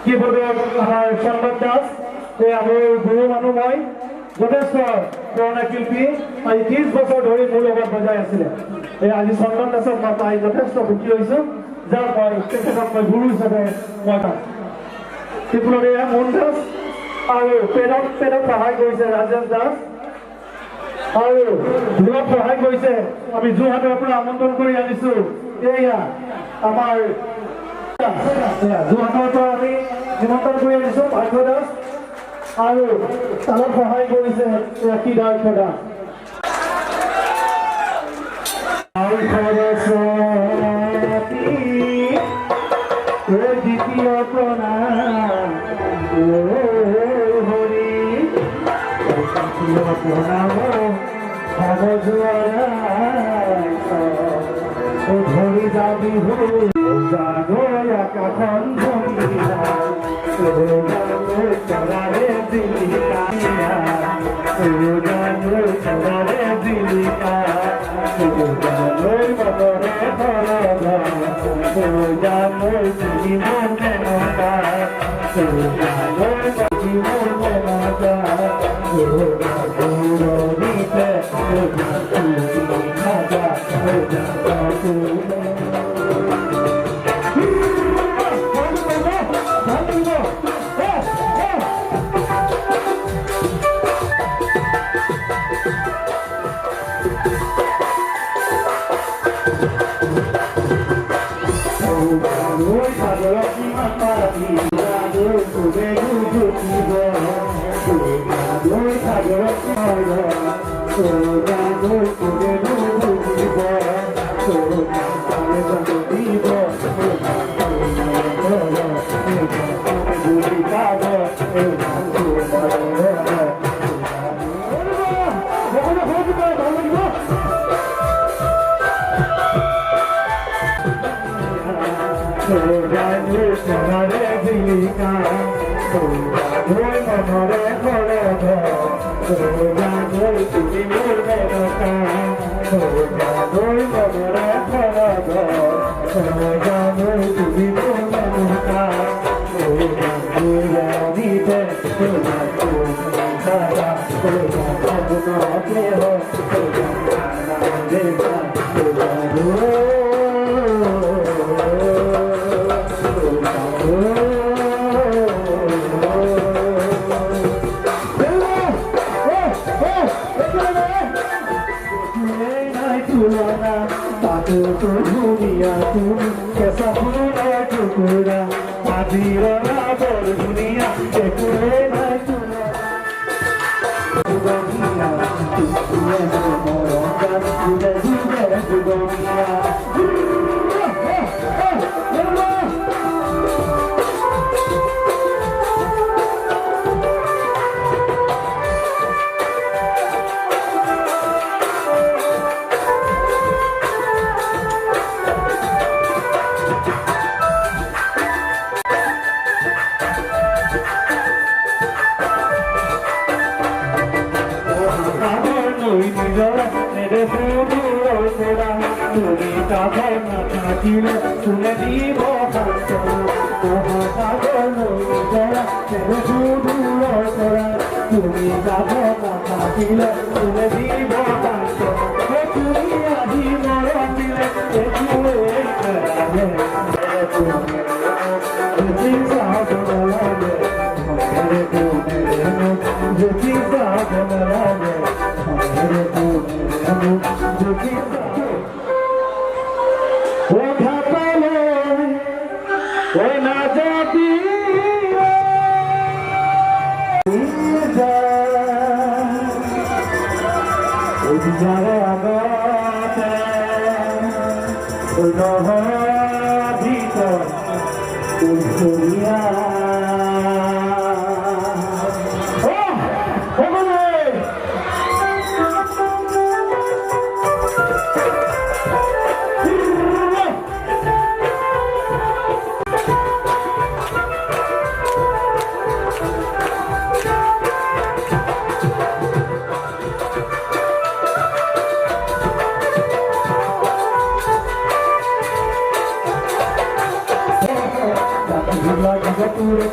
কীবোর্ডত আমাৰ সম্পদ দাস আমি গুৰু মানুহ মই যথেষ্ট পুৰণা শিল্পী আজি 30 বছৰ ধৰি মোৰ লগত বজাই আছিলে আজি সম্পদ দাসক মই পাই যথেষ্ট সুখী হৈছোঁ যাৰ মই তেখেতক মই গুৰু হিচাপে মই ত্ৰিপুৰাৰে মন দাস আৰু পেডক সহায় কৰিছে ৰাজেশ দাস আৰু ঢোলত সহায় কৰিছে আমি যোৰহাটৰ পৰা আমন্ত্ৰণ কৰি আনিছোঁ এয়া আমাৰ যোৰহাটৰ পৰা আমি নিমন্ত্ৰণ কৰি আনিছোঁ ভাগ্য দাস আৰু তালত সহায় কৰিছে কেদাৰ দাস দ্বিতীয় প্ৰণাম হৰি প্ৰণাম ধৰি যাবি জাগৰ আকাশখন চৰাৰে দিলিকা চৰাৰে দিলিকা মনৰে জানৈ জীৱন নকা জীৱন নকা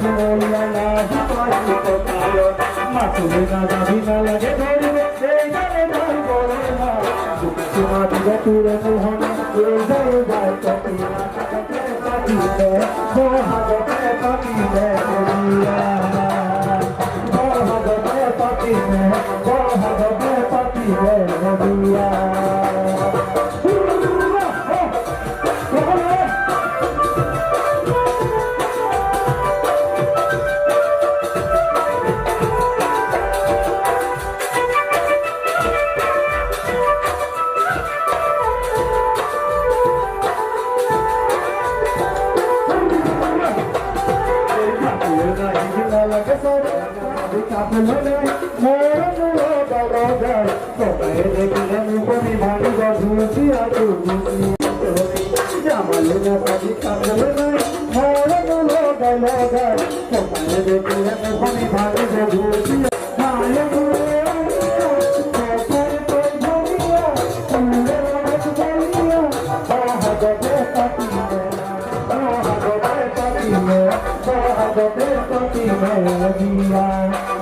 মোল্লা লাহি পাহি কোথায় মাসুলে না যাবি না লাগে ধরিবে এই গানে গান বলে না তোমা দিবে তুরে মোহনা এই যায় যায় কপিলা পাতিলে বহাগতে পাতিলে করিয়া বহাগতে পাতিলে করিয়া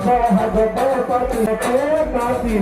Bahagate pati